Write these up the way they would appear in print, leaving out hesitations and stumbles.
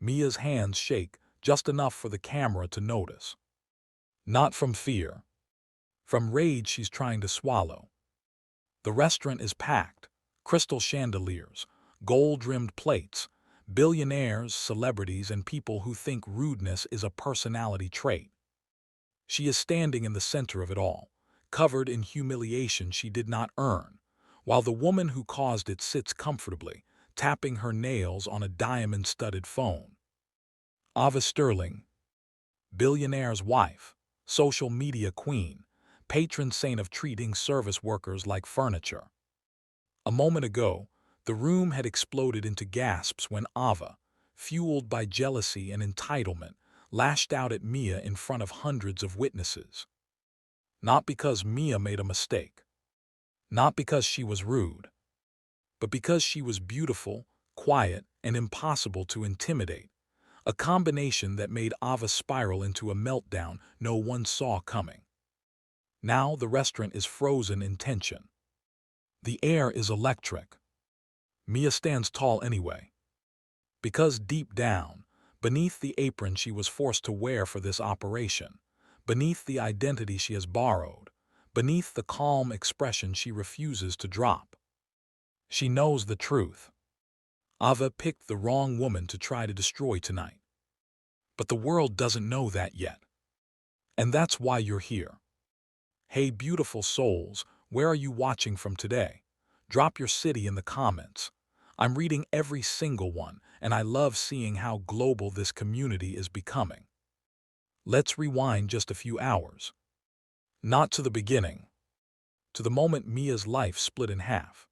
Mia's hands shake, just enough for the camera to notice. Not from fear. From rage she's trying to swallow. The restaurant is packed. Crystal chandeliers, gold-rimmed plates, billionaires, celebrities, and people who think rudeness is a personality trait. She is standing in the center of it all, covered in humiliation she did not earn, while the woman who caused it sits comfortably, tapping her nails on a diamond-studded phone. Ava Sterling, billionaire's wife, social media queen, patron saint of treating service workers like furniture. A moment ago, the room had exploded into gasps when Ava, fueled by jealousy and entitlement, lashed out at Mia in front of hundreds of witnesses. Not because Mia made a mistake, not because she was rude, but because she was beautiful, quiet, and impossible to intimidate, a combination that made Ava spiral into a meltdown no one saw coming. Now the restaurant is frozen in tension. The air is electric. Mia stands tall anyway. Because deep down, beneath the apron she was forced to wear for this operation, beneath the identity she has borrowed, beneath the calm expression she refuses to drop, she knows the truth. Ava picked the wrong woman to try to destroy tonight. But the world doesn't know that yet. And that's why you're here. Hey, beautiful souls, where are you watching from today? Drop your city in the comments. I'm reading every single one, and I love seeing how global this community is becoming. Let's rewind just a few hours. Not to the beginning. To the moment Mia's life split in half.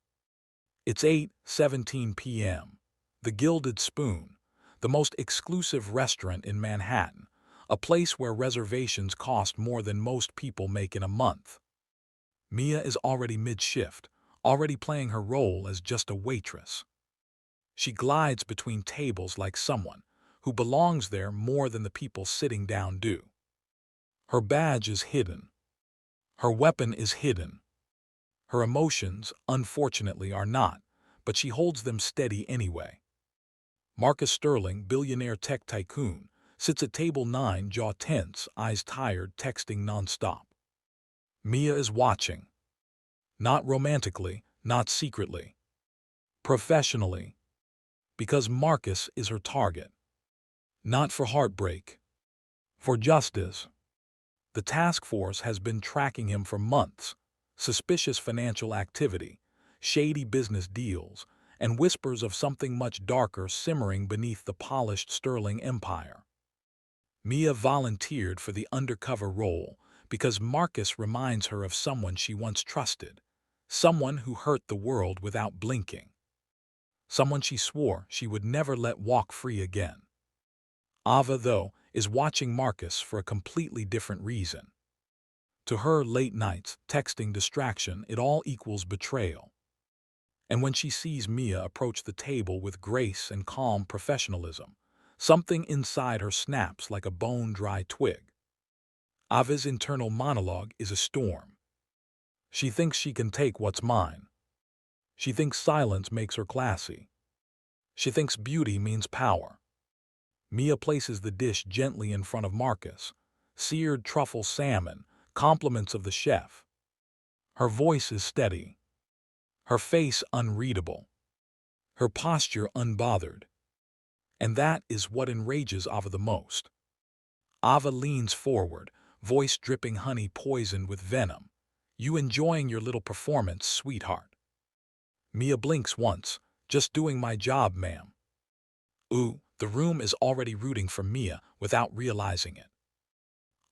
It's 8:17 p.m. The Gilded Spoon, the most exclusive restaurant in Manhattan, a place where reservations cost more than most people make in a month. Mia is already mid-shift, already playing her role as just a waitress. She glides between tables like someone who belongs there more than the people sitting down do. Her badge is hidden. Her weapon is hidden. Her emotions, unfortunately, are not, but she holds them steady anyway. Marcus Sterling, billionaire tech tycoon, sits at table 9, jaw tense, eyes tired, texting nonstop. Mia is watching. Not romantically, not secretly. Professionally. Because Marcus is her target. Not for heartbreak. For justice. The task force has been tracking him for months. Suspicious financial activity, shady business deals, and whispers of something much darker simmering beneath the polished Sterling empire. Mia volunteered for the undercover role because Marcus reminds her of someone she once trusted, someone who hurt the world without blinking, someone she swore she would never let walk free again. Ava, though, is watching Marcus for a completely different reason. To her, late nights, texting, distraction, it all equals betrayal. And when she sees Mia approach the table with grace and calm professionalism, something inside her snaps like a bone-dry twig. Ava's internal monologue is a storm. She thinks she can take what's mine. She thinks silence makes her classy. She thinks beauty means power. Mia places the dish gently in front of Marcus. Seared truffle salmon, compliments of the chef. Her voice is steady. Her face unreadable. Her posture unbothered. And that is what enrages Ava the most. Ava leans forward, voice dripping honey poisoned with venom. You enjoying your little performance, sweetheart? Mia blinks once. Just doing my job, ma'am. Ooh, the room is already rooting for Mia without realizing it.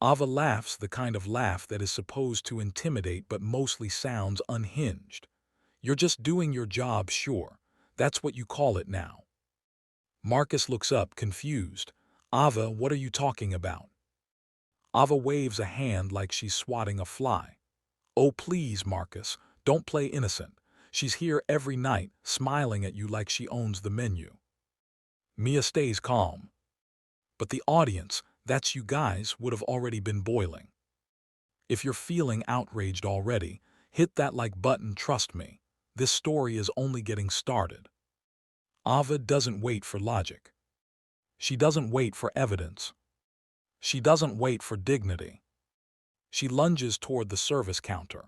Ava laughs, the kind of laugh that is supposed to intimidate but mostly sounds unhinged. You're just doing your job, sure. That's what you call it now. Marcus looks up, confused. Ava, what are you talking about? Ava waves a hand like she's swatting a fly. Oh, please, Marcus, don't play innocent. She's here every night, smiling at you like she owns the menu. Mia stays calm. But the audience, that's you guys, would have already been boiling. If you're feeling outraged already, hit that like button, trust me. This story is only getting started. Ava doesn't wait for logic. She doesn't wait for evidence. She doesn't wait for dignity. She lunges toward the service counter,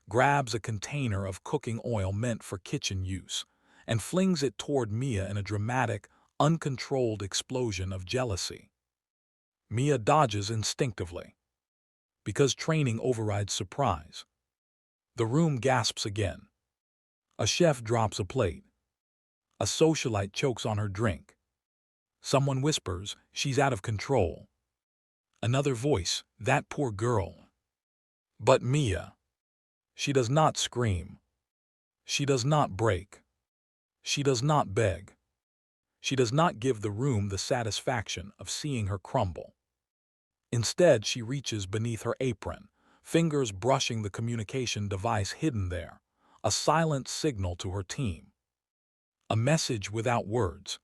grabs a container of cooking oil meant for kitchen use, and flings it toward Mia in a dramatic, uncontrolled explosion of jealousy. Mia dodges instinctively, because training overrides surprise. The room gasps again. A chef drops a plate. A socialite chokes on her drink. Someone whispers, "She's out of control." Another voice, "That poor girl." But Mia. She does not scream. She does not break. She does not beg. She does not give the room the satisfaction of seeing her crumble. Instead, she reaches beneath her apron, fingers brushing the communication device hidden there, a silent signal to her team. A message without words.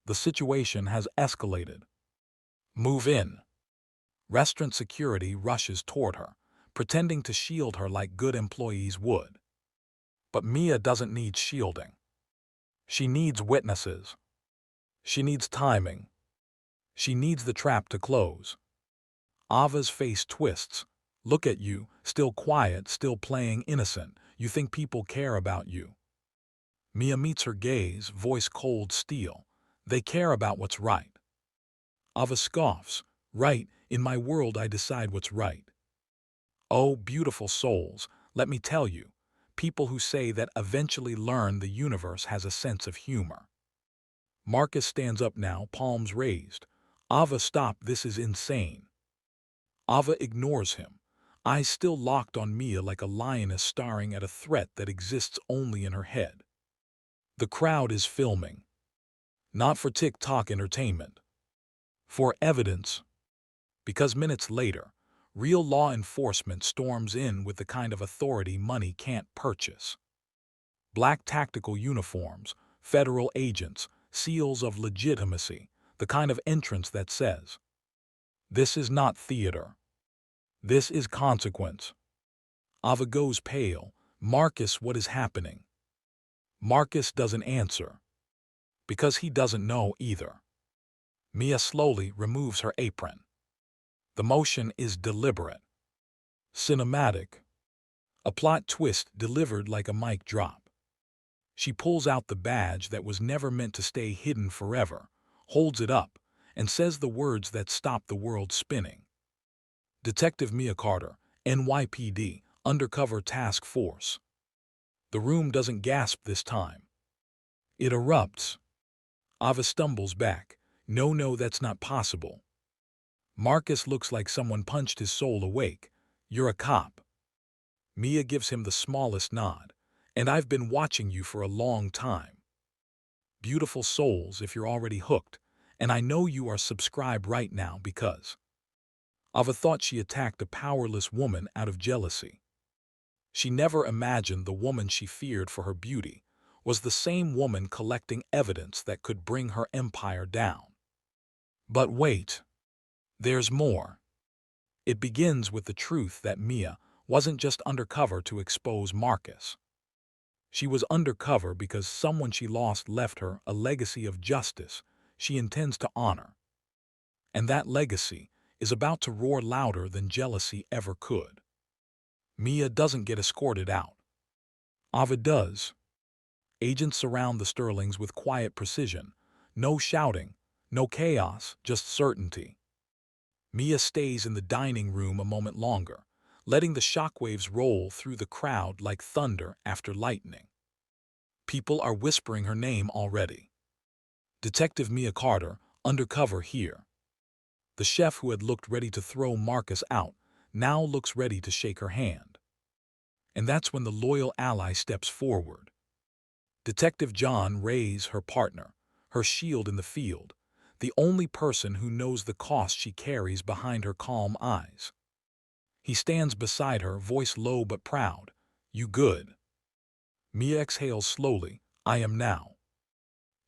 The situation has escalated. Move in. Restaurant security rushes toward her, pretending to shield her like good employees would. But Mia doesn't need shielding. She needs witnesses. She needs timing. She needs the trap to close. Ava's face twists. "Look at you, still quiet, still playing innocent. You think people care about you." Mia meets her gaze, voice cold steel. "They care about what's right." Ava scoffs. "Right, in my world I decide what's right." Oh, beautiful souls, let me tell you, people who say that eventually learn the universe has a sense of humor. Marcus stands up now, palms raised. "Ava, stop, this is insane." Ava ignores him, eyes still locked on Mia like a lioness staring at a threat that exists only in her head. The crowd is filming. Not for TikTok entertainment. For evidence. Because minutes later, real law enforcement storms in with the kind of authority money can't purchase. Black tactical uniforms, federal agents, seals of legitimacy, the kind of entrance that says, "This is not theater. This is consequence." Ava goes pale. "Marcus, what is happening?" Marcus doesn't answer. Because he doesn't know either. Mia slowly removes her apron. The motion is deliberate. Cinematic. A plot twist delivered like a mic drop. She pulls out the badge that was never meant to stay hidden forever, holds it up, and says the words that stop the world spinning. "Detective Mia Carter, NYPD, Undercover Task Force." The room doesn't gasp this time. It erupts. Ava stumbles back. "No, no, that's not possible." Marcus looks like someone punched his soul awake. "You're a cop." Mia gives him the smallest nod. "And I've been watching you for a long time." Beautiful souls, if you're already hooked, and I know you are subscribed right now because Ava thought she attacked a powerless woman out of jealousy. She never imagined the woman she feared for her beauty was the same woman collecting evidence that could bring her empire down. But wait, there's more. It begins with the truth that Mia wasn't just undercover to expose Marcus. She was undercover because someone she lost left her a legacy of justice she intends to honor. And that legacy is about to roar louder than jealousy ever could. Mia doesn't get escorted out. Ava does. Agents surround the Sterlings with quiet precision. No shouting, no chaos, just certainty. Mia stays in the dining room a moment longer, letting the shockwaves roll through the crowd like thunder after lightning. People are whispering her name already. "Detective Mia Carter, undercover here." The chef who had looked ready to throw Marcus out now looks ready to shake her hand. And that's when the loyal ally steps forward. Detective John Ray's her partner, her shield in the field, the only person who knows the cost she carries behind her calm eyes. He stands beside her, voice low but proud. "You good?" Mia exhales slowly. "I am now."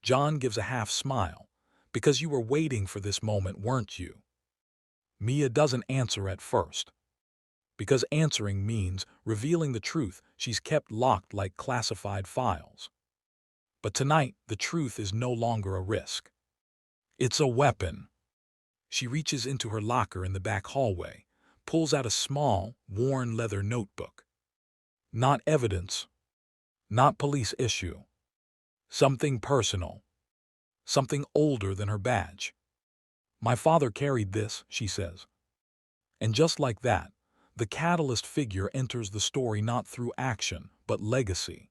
John gives a half smile. "Because you were waiting for this moment, weren't you?" Mia doesn't answer at first. Because answering means revealing the truth she's kept locked like classified files. But tonight, the truth is no longer a risk. It's a weapon. She reaches into her locker in the back hallway, pulls out a small, worn leather notebook. Not evidence, not police issue. Something personal. Something older than her badge. My father carried this, she says. And just like that, the catalyst figure enters the story not through action, but legacy.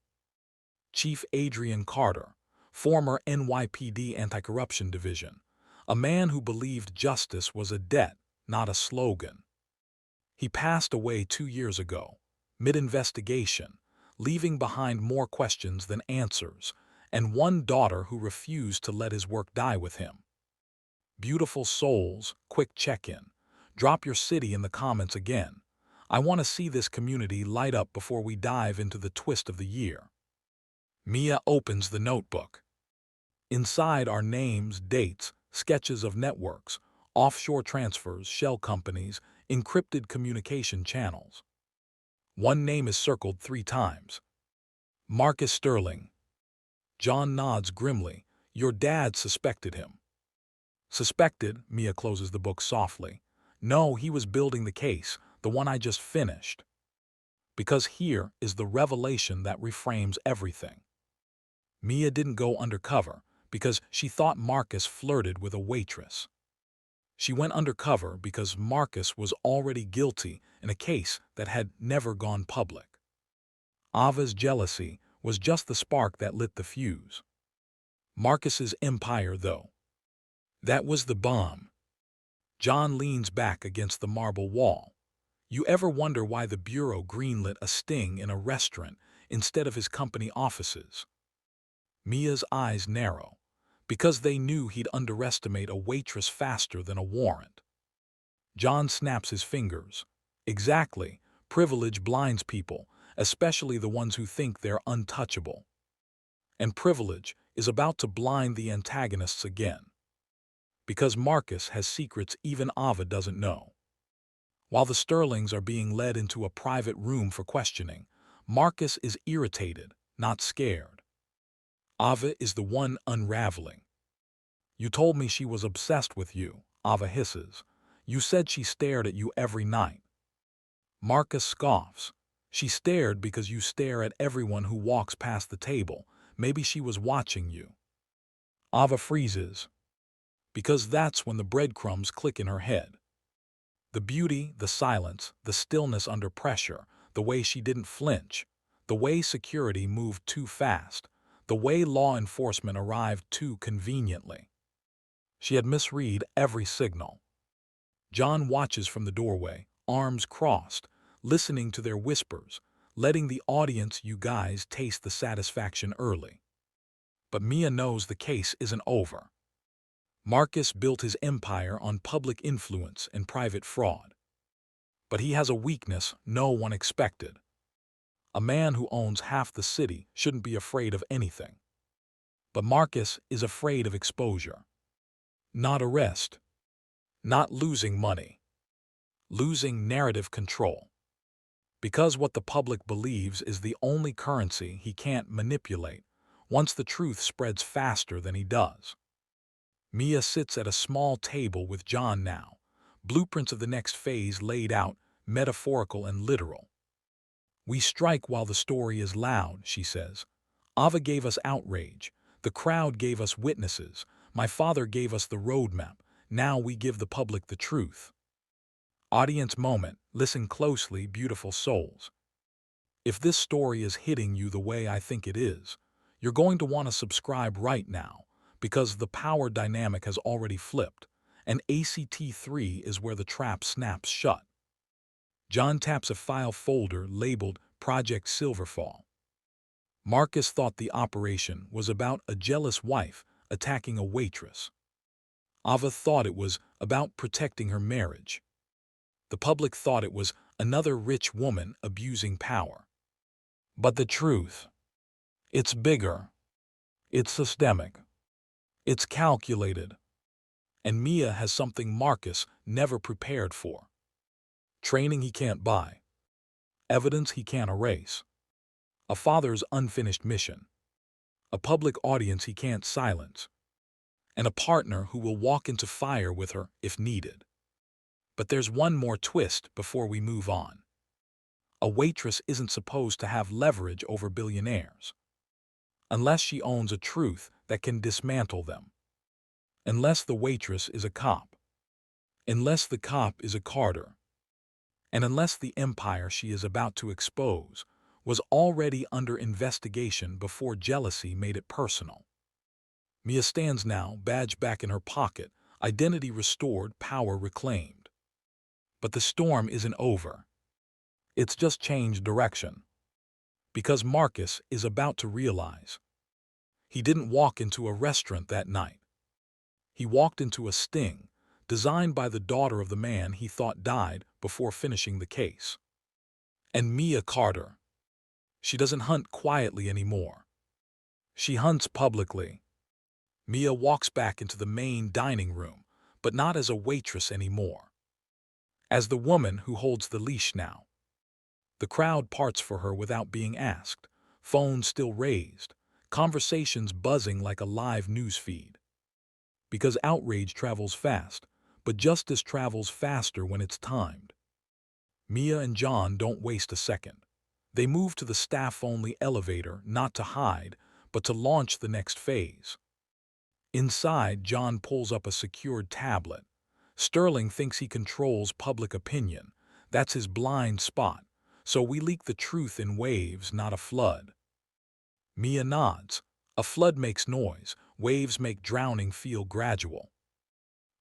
Chief Adrian Carter, former NYPD Anti-Corruption Division, a man who believed justice was a debt, not a slogan. He passed away 2 years ago, mid-investigation, leaving behind more questions than answers, and one daughter who refused to let his work die with him. Beautiful souls, quick check-in. Drop your city in the comments again. I want to see this community light up before we dive into the twist of the year. Mia opens the notebook. Inside are names, dates, sketches of networks, offshore transfers, shell companies, encrypted communication channels. One name is circled 3 times. Marcus Sterling. John nods grimly. Your dad suspected him. Suspected, Mia closes the book softly. No, he was building the case, the one I just finished. Because here is the revelation that reframes everything. Mia didn't go undercover because she thought Marcus flirted with a waitress. She went undercover because Marcus was already guilty in a case that had never gone public. Ava's jealousy was just the spark that lit the fuse. Marcus's empire, though. That was the bomb. John leans back against the marble wall. You ever wonder why the Bureau greenlit a sting in a restaurant instead of his company offices? Mia's eyes narrow, because they knew he'd underestimate a waitress faster than a warrant. John snaps his fingers. Exactly, privilege blinds people, especially the ones who think they're untouchable. And privilege is about to blind the antagonists again. Because Marcus has secrets even Ava doesn't know. While the Sterlings are being led into a private room for questioning, Marcus is irritated, not scared. Ava is the one unraveling. You told me she was obsessed with you, Ava hisses. You said she stared at you every night. Marcus scoffs. She stared because you stare at everyone who walks past the table. Maybe she was watching you. Ava freezes. Because that's when the breadcrumbs click in her head. The beauty, the silence, the stillness under pressure, the way she didn't flinch, the way security moved too fast, the way law enforcement arrived too conveniently. She had misread every signal. John watches from the doorway, arms crossed, listening to their whispers, letting the audience, you guys, taste the satisfaction early. But Mia knows the case isn't over. Marcus built his empire on public influence and private fraud. But he has a weakness no one expected. A man who owns half the city shouldn't be afraid of anything. But Marcus is afraid of exposure. Not arrest. Not losing money. Losing narrative control. Because what the public believes is the only currency he can't manipulate once the truth spreads faster than he does. Mia sits at a small table with John now, blueprints of the next phase laid out, metaphorical and literal. We strike while the story is loud, she says. Ava gave us outrage. The crowd gave us witnesses. My father gave us the roadmap. Now we give the public the truth. Audience moment, listen closely, beautiful souls. If this story is hitting you the way I think it is, you're going to want to subscribe right now, because the power dynamic has already flipped, and ACT3 is where the trap snaps shut. John taps a file folder labeled Project Silverfall. Marcus thought the operation was about a jealous wife attacking a waitress. Ava thought it was about protecting her marriage. The public thought it was another rich woman abusing power. But the truth, it's bigger. It's systemic. It's calculated. And Mia has something Marcus never prepared for. Training he can't buy. Evidence he can't erase. A father's unfinished mission. A public audience he can't silence. and a partner who will walk into fire with her if needed. But there's one more twist before we move on. A waitress isn't supposed to have leverage over billionaires. Unless she owns a truth that can dismantle them. Unless the waitress is a cop. Unless the cop is a Carter. And unless the empire she is about to expose was already under investigation before jealousy made it personal. Mia stands now, badge back in her pocket, identity restored, power reclaimed. But the storm isn't over. It's just changed direction. Because Marcus is about to realize. He didn't walk into a restaurant that night. He walked into a sting, designed by the daughter of the man he thought died before finishing the case. And Mia Carter. She doesn't hunt quietly anymore. She hunts publicly. Mia walks back into the main dining room, but not as a waitress anymore. As the woman who holds the leash now. The crowd parts for her without being asked, phones still raised, conversations buzzing like a live news feed. Because outrage travels fast, but justice travels faster when it's timed. Mia and John don't waste a second. They move to the staff-only elevator not to hide, but to launch the next phase. Inside, John pulls up a secured tablet. Sterling thinks he controls public opinion. That's his blind spot, so we leak the truth in waves, not a flood. Mia nods. A flood makes noise, waves make drowning feel gradual.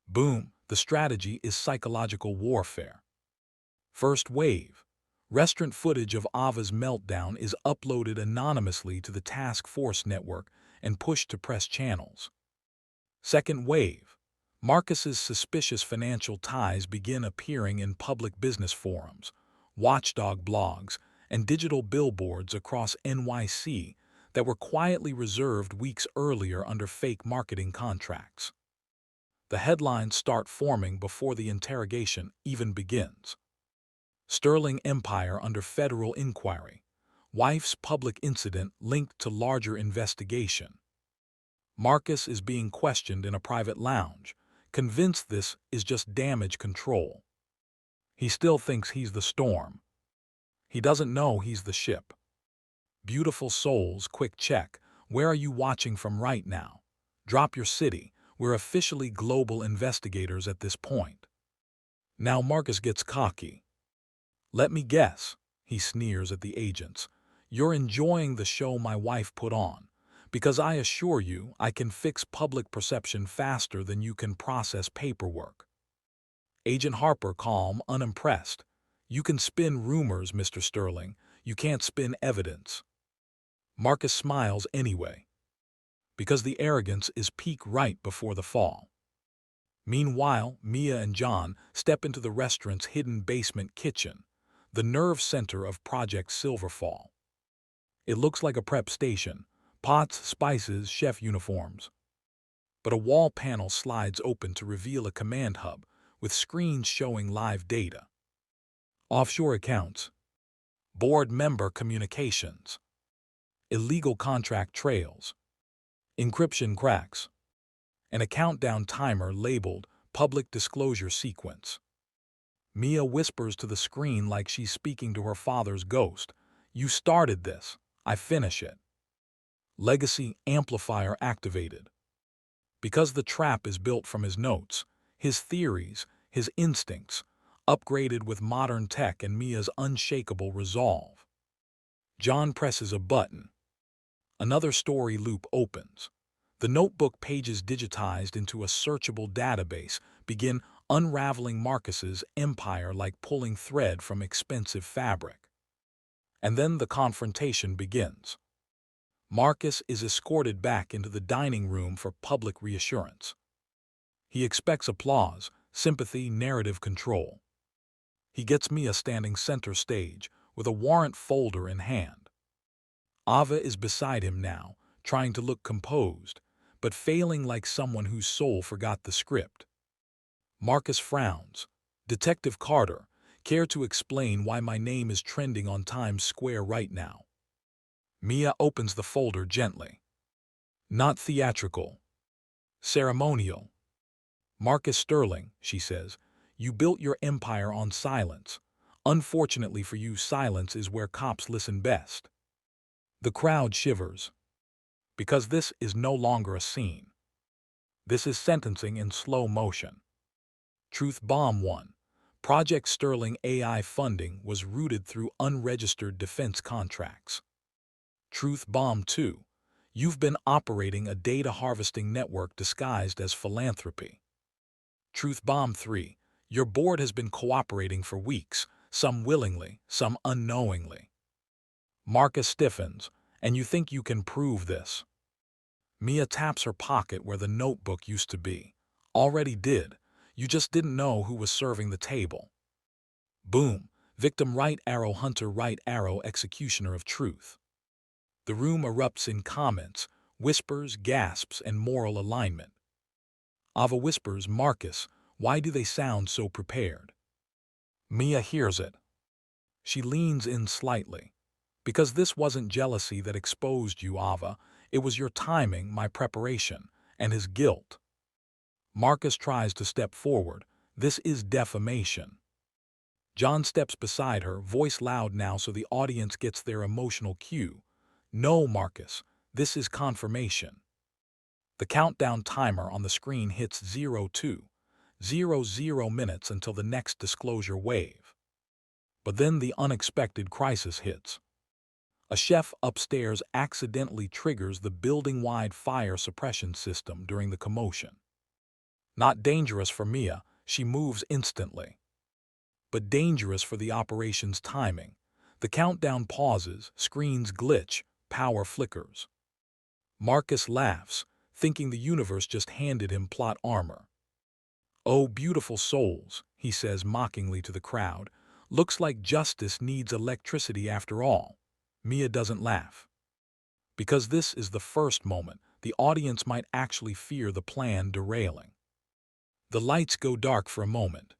Boom, the strategy is psychological warfare. First wave. Restaurant footage of Ava's meltdown is uploaded anonymously to the task force network and pushed to press channels. Second wave. Marcus's suspicious financial ties begin appearing in public business forums, watchdog blogs, and digital billboards across NYC that were quietly reserved weeks earlier under fake marketing contracts. The headlines start forming before the interrogation even begins. Sterling empire under federal inquiry. Wife's public incident linked to larger investigation. Marcus is being questioned in a private lounge, convinced this is just damage control. He still thinks he's the storm. He doesn't know he's the ship. Beautiful souls, quick check. Where are you watching from right now? Drop your city. We're officially global investigators at this point. Now Marcus gets cocky. Let me guess, he sneers at the agents. You're enjoying the show my wife put on, because I assure you I can fix public perception faster than you can process paperwork. Agent Harper calm, unimpressed. You can spin rumors, Mr. Sterling. You can't spin evidence. Marcus smiles anyway, because the arrogance is peak right before the fall. Meanwhile, Mia and John step into the restaurant's hidden basement kitchen, the nerve center of Project Silverfall. It looks like a prep station, pots, spices, chef uniforms. But a wall panel slides open to reveal a command hub with screens showing live data. Offshore accounts, board member communications, illegal contract trails, encryption cracks, and a countdown timer labeled Public Disclosure Sequence. Mia whispers to the screen like she's speaking to her father's ghost. You started this. I finish it. Legacy amplifier activated. Because the trap is built from his notes, his theories, his instincts, upgraded with modern tech and Mia's unshakable resolve. John presses a button. Another story loop opens. The notebook pages digitized into a searchable database begin unraveling Marcus's empire like pulling thread from expensive fabric. And then the confrontation begins. Marcus is escorted back into the dining room for public reassurance. He expects applause, sympathy, narrative control. He gets Mia standing center stage with a warrant folder in hand. Ava is beside him now, trying to look composed, but failing like someone whose soul forgot the script. Marcus frowns. Detective Carter, care to explain why my name is trending on Times Square right now? Mia opens the folder gently. Not theatrical. Ceremonial. Marcus Sterling, she says, you built your empire on silence. Unfortunately for you, silence is where cops listen best. The crowd shivers. Because this is no longer a scene. This is sentencing in slow motion. Truth Bomb 1. Project Sterling AI funding was routed through unregistered defense contracts. Truth Bomb 2. You've been operating a data harvesting network disguised as philanthropy. Truth Bomb 3. Your board has been cooperating for weeks, some willingly, some unknowingly. Marcus stiffens, and you think you can prove this. Mia taps her pocket where the notebook used to be. Already did. You just didn't know who was serving the table. Boom. Victim right arrow, hunter right arrow, executioner of truth. The room erupts in comments, whispers, gasps, and moral alignment. Ava whispers, Marcus, why do they sound so prepared? Mia hears it. She leans in slightly. Because this wasn't jealousy that exposed you, Ava. It was your timing, my preparation, and his guilt. Marcus tries to step forward. This is defamation. John steps beside her, voice loud now so the audience gets their emotional cue. No, Marcus, this is confirmation. The countdown timer on the screen hits 02:00 minutes until the next disclosure wave. But then the unexpected crisis hits. A chef upstairs accidentally triggers the building-wide fire suppression system during the commotion. Not dangerous for Mia, she moves instantly. But dangerous for the operation's timing. The countdown pauses, screens glitch, power flickers. Marcus laughs, thinking the universe just handed him plot armor. Oh, beautiful souls, he says mockingly to the crowd. Looks like justice needs electricity after all. Mia doesn't laugh. Because this is the first moment, the audience might actually fear the plan derailing. The lights go dark for a moment.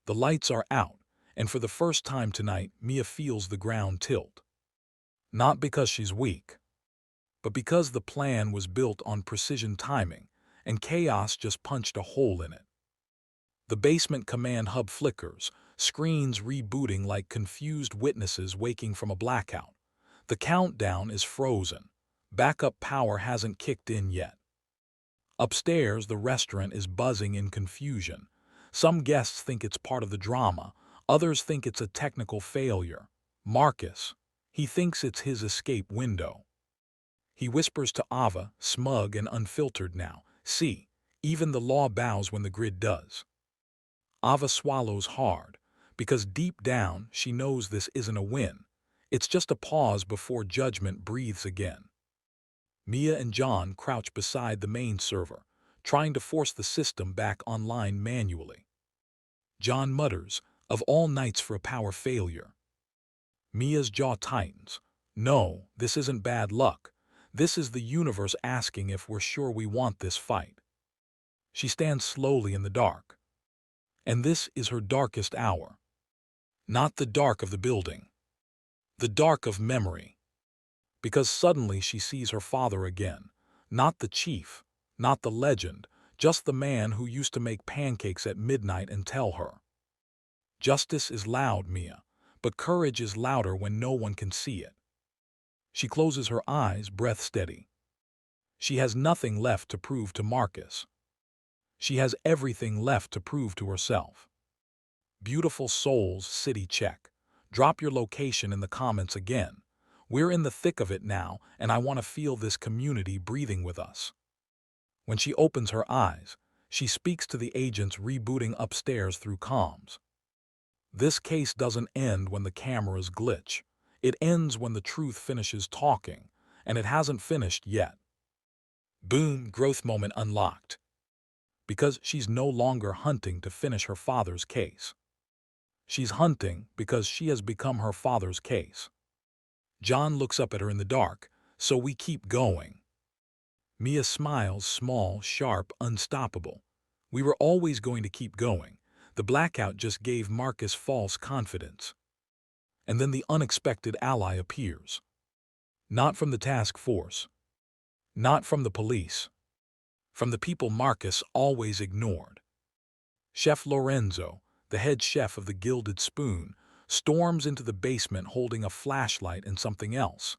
The lights are out, and for the first time tonight, Mia feels the ground tilt. Not because she's weak, but because the plan was built on precision timing, and chaos just punched a hole in it. The basement command hub flickers, screens rebooting like confused witnesses waking from a blackout. The countdown is frozen. Backup power hasn't kicked in yet. Upstairs, the restaurant is buzzing in confusion. Some guests think it's part of the drama. Others think it's a technical failure. Marcus, he thinks it's his escape window. He whispers to Ava, smug and unfiltered now, see, even the law bows when the grid does. Ava swallows hard, because deep down she knows this isn't a win. It's just a pause before judgment breathes again. Mia and John crouch beside the main server, trying to force the system back online manually. John mutters, of all nights for a power failure. Mia's jaw tightens. No, this isn't bad luck. This is the universe asking if we're sure we want this fight. She stands slowly in the dark. And this is her darkest hour. Not the dark of the building. The dark of memory. Because suddenly she sees her father again. Not the chief, not the legend, just the man who used to make pancakes at midnight and tell her. Justice is loud, Mia, but courage is louder when no one can see it. She closes her eyes, breath steady. She has nothing left to prove to Marcus. She has everything left to prove to herself. Beautiful souls, city check. Drop your location in the comments again. We're in the thick of it now, and I want to feel this community breathing with us. When she opens her eyes, she speaks to the agents rebooting upstairs through comms. This case doesn't end when the cameras glitch. It ends when the truth finishes talking, and it hasn't finished yet. Boom, growth moment unlocked. Because she's no longer hunting to finish her father's case. She's hunting because she has become her father's case. John looks up at her in the dark, so we keep going. Mia smiles, small, sharp, unstoppable. We were always going to keep going. The blackout just gave Marcus false confidence. And then the unexpected ally appears. Not from the task force. Not from the police. from the people Marcus always ignored. Chef Lorenzo, the head chef of the Gilded Spoon, storms into the basement holding a flashlight and something else,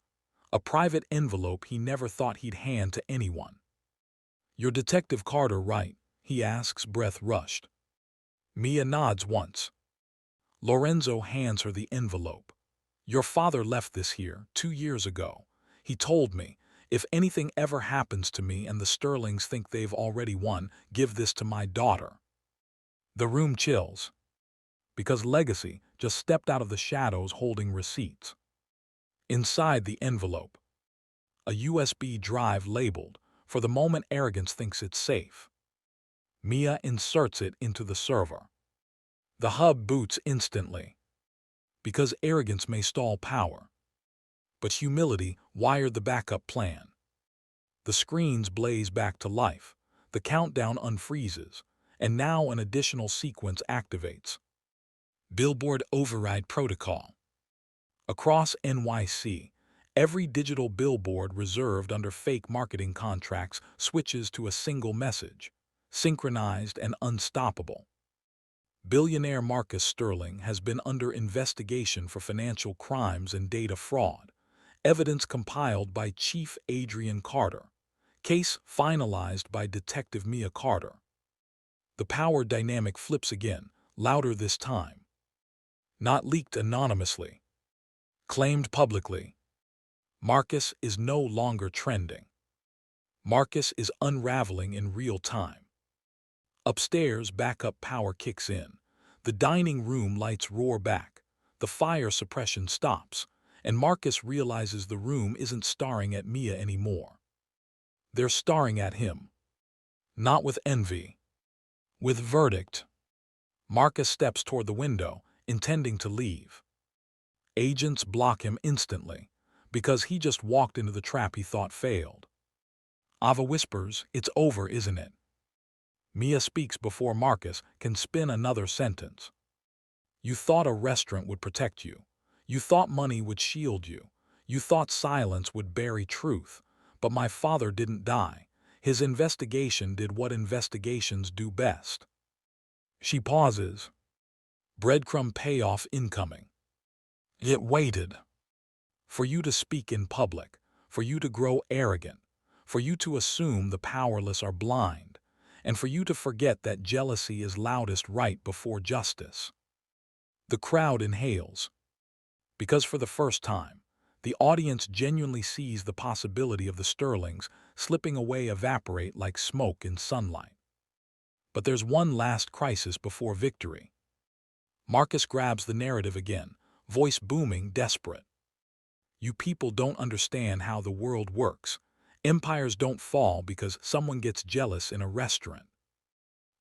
a private envelope he never thought he'd hand to anyone. "Your Detective Carter, right?" he asks, breath rushed. Mia nods once. Lorenzo hands her the envelope. "Your father left this here 2 years ago. He told me, if anything ever happens to me and the Sterlings think they've already won, give this to my daughter." The room chills, because Legacy just stepped out of the shadows holding receipts. Inside the envelope, a USB drive labeled, "For the moment arrogance thinks it's safe." Mia inserts it into the server. The hub boots instantly, because arrogance may stall power, but humility wired the backup plan. The screens blaze back to life, the countdown unfreezes, and now an additional sequence activates. Billboard Override Protocol. Across NYC, every digital billboard reserved under fake marketing contracts switches to a single message, synchronized and unstoppable. Billionaire Marcus Sterling has been under investigation for financial crimes and data fraud, evidence compiled by Chief Adrian Carter, case finalized by Detective Mia Carter. The power dynamic flips again, louder this time. Not leaked anonymously, claimed publicly. Marcus is no longer trending. Marcus is unraveling in real time. Upstairs, backup power kicks in. The dining room lights roar back. The fire suppression stops, and Marcus realizes the room isn't staring at Mia anymore. They're staring at him. Not with envy, with verdict. Marcus steps toward the window, intending to leave. Agents block him instantly, because he just walked into the trap he thought failed. Ava whispers, "It's over, isn't it?" Mia speaks before Marcus can spin another sentence. "You thought a restaurant would protect you. You thought money would shield you. You thought silence would bury truth. But my father didn't die. His investigation did what investigations do best." She pauses. Breadcrumb payoff incoming. It waited. For you to speak in public, for you to grow arrogant, for you to assume the powerless are blind, and for you to forget that jealousy is loudest right before justice. The crowd inhales, because for the first time, the audience genuinely sees the possibility of the Sterlings slipping away evaporate like smoke in sunlight. But there's one last crisis before victory. Marcus grabs the narrative again, voice booming, desperate. "You people don't understand how the world works. Empires don't fall because someone gets jealous in a restaurant."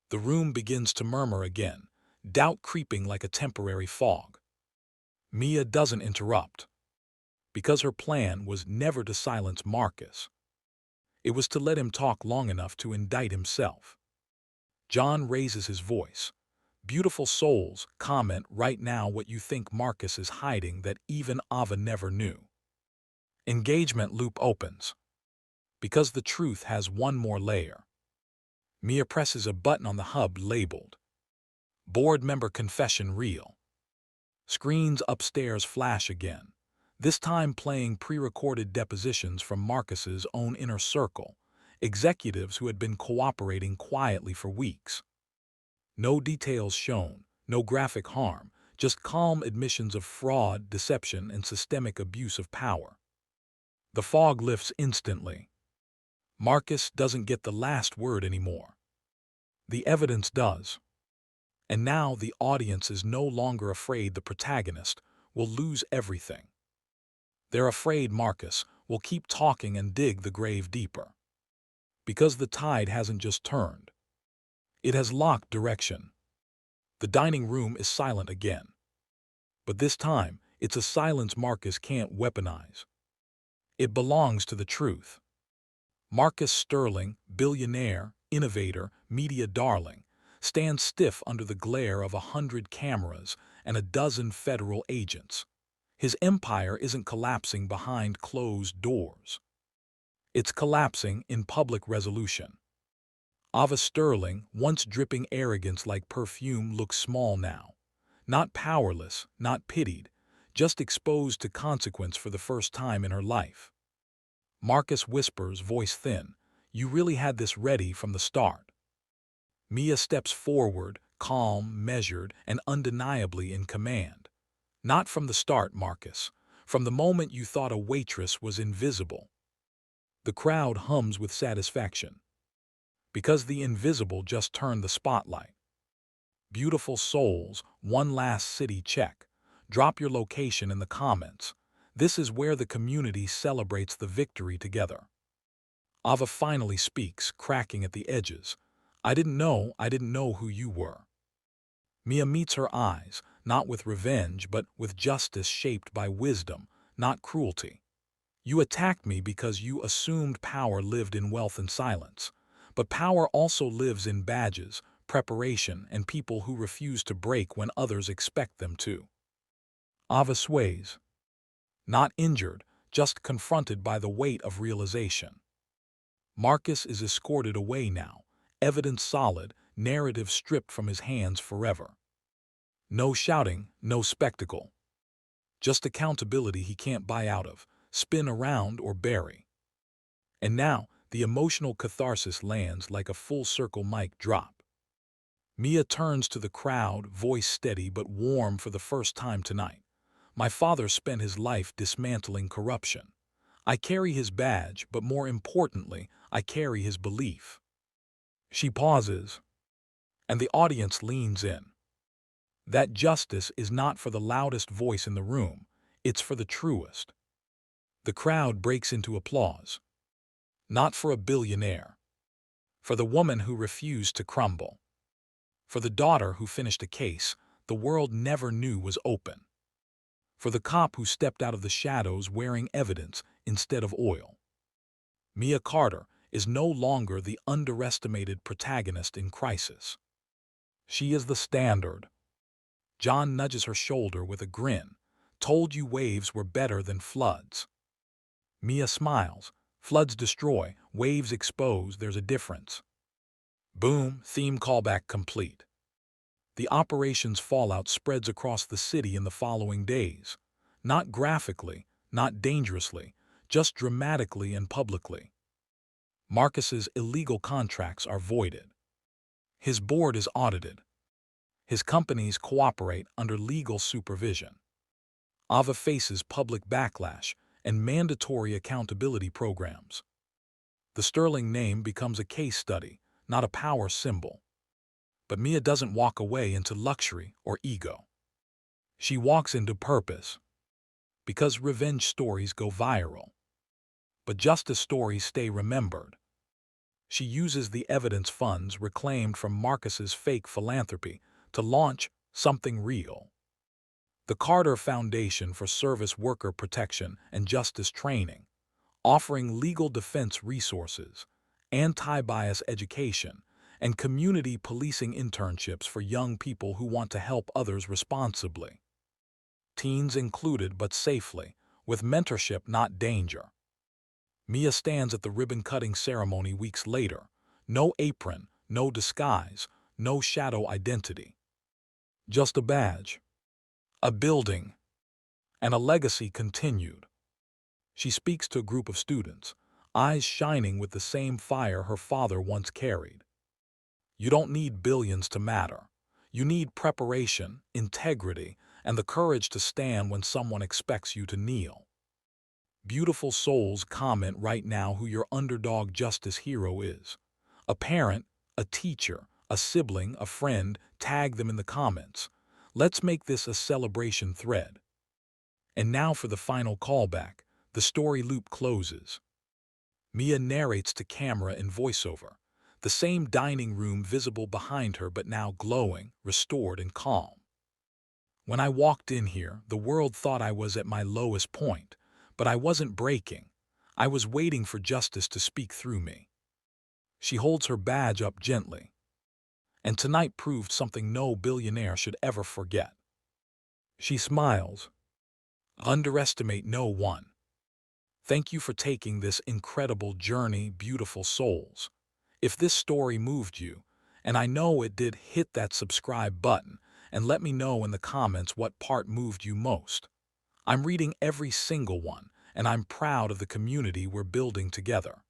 The room begins to murmur again, doubt creeping like a temporary fog. Mia doesn't interrupt, because her plan was never to silence Marcus. It was to let him talk long enough to indict himself. John raises his voice. "Beautiful souls, comment right now what you think Marcus is hiding that even Ava never knew." Engagement loop opens, because the truth has one more layer. Mia presses a button on the hub labeled "Board Member Confession Reel." Screens upstairs flash again, this time playing pre-recorded depositions from Marcus's own inner circle, executives who had been cooperating quietly for weeks. No details shown, no graphic harm, just calm admissions of fraud, deception, and systemic abuse of power. The fog lifts instantly. Marcus doesn't get the last word anymore. The evidence does. And now the audience is no longer afraid the protagonist will lose everything. They're afraid Marcus will keep talking and dig the grave deeper. Because the tide hasn't just turned. It has locked direction. The dining room is silent again. But this time, it's a silence Marcus can't weaponize. It belongs to the truth. Marcus Sterling, billionaire, innovator, media darling, stands stiff under the glare of 100 cameras and a dozen federal agents. His empire isn't collapsing behind closed doors. It's collapsing in public resolution. Ava Sterling, once dripping arrogance like perfume, looks small now. Not powerless, not pitied, just exposed to consequence for the first time in her life. Marcus whispers, voice thin, "You really had this ready from the start." Mia steps forward, calm, measured, and undeniably in command. "Not from the start, Marcus. From the moment you thought a waitress was invisible." The crowd hums with satisfaction. Because the invisible just turned the spotlight. Beautiful souls, one last city check. Drop your location in the comments. This is where the community celebrates the victory together. Ava finally speaks, cracking at the edges. I didn't know who you were." Mia meets her eyes, not with revenge, but with justice shaped by wisdom, not cruelty. "You attacked me because you assumed power lived in wealth and silence. But power also lives in badges, preparation, and people who refuse to break when others expect them to." Ava sways. Not injured, just confronted by the weight of realization. Marcus is escorted away now, evidence solid, narrative stripped from his hands forever. No shouting, no spectacle. Just accountability he can't buy out of, spin around or bury. And now, the emotional catharsis lands like a full-circle mic drop. Mia turns to the crowd, voice steady but warm for the first time tonight. "My father spent his life dismantling corruption. I carry his badge, but more importantly, I carry his belief." She pauses, and the audience leans in. That justice is not for the loudest voice in the room, it's for the truest. The crowd breaks into applause. Not for a billionaire. For the woman who refused to crumble. For the daughter who finished a case the world never knew was open. For the cop who stepped out of the shadows wearing evidence instead of oil. Mia Carter is no longer the underestimated protagonist in crisis. She is the standard. John nudges her shoulder with a grin. "Told you waves were better than floods." Mia smiles. "Floods destroy, waves expose, there's a difference." Boom, theme callback complete. The operation's fallout spreads across the city in the following days. Not graphically, not dangerously, just dramatically and publicly. Marcus's illegal contracts are voided. His board is audited. His companies cooperate under legal supervision. Ava faces public backlash and mandatory accountability programs. The Sterling name becomes a case study, not a power symbol. But Mia doesn't walk away into luxury or ego. She walks into purpose. Because revenge stories go viral. But justice stories stay remembered. She uses the evidence funds reclaimed from Marcus's fake philanthropy to launch something real. The Carter Foundation for Service Worker Protection and Justice Training, offering legal defense resources, anti-bias education, and community policing internships for young people who want to help others responsibly. Teens included but safely, with mentorship not danger. Mia stands at the ribbon-cutting ceremony weeks later. No apron, no disguise, no shadow identity. Just a badge, a building, and a legacy continued. She speaks to a group of students, eyes shining with the same fire her father once carried. You don't need billions to matter. You need preparation, integrity, and the courage to stand when someone expects you to kneel. Beautiful souls, comment right now who your underdog justice hero is. A parent, a teacher, a sibling, a friend, tag them in the comments. Let's make this a celebration thread. And now for the final callback. The story loop closes. Mia narrates to camera in voiceover. The same dining room visible behind her but now glowing, restored and calm. "When I walked in here, the world thought I was at my lowest point, but I wasn't breaking. I was waiting for justice to speak through me." She holds her badge up gently. And tonight proved something no billionaire should ever forget. She smiles. Underestimate no one. Thank you for taking this incredible journey, beautiful souls. If this story moved you, and I know it did, hit that subscribe button and let me know in the comments what part moved you most. I'm reading every single one, and I'm proud of the community we're building together.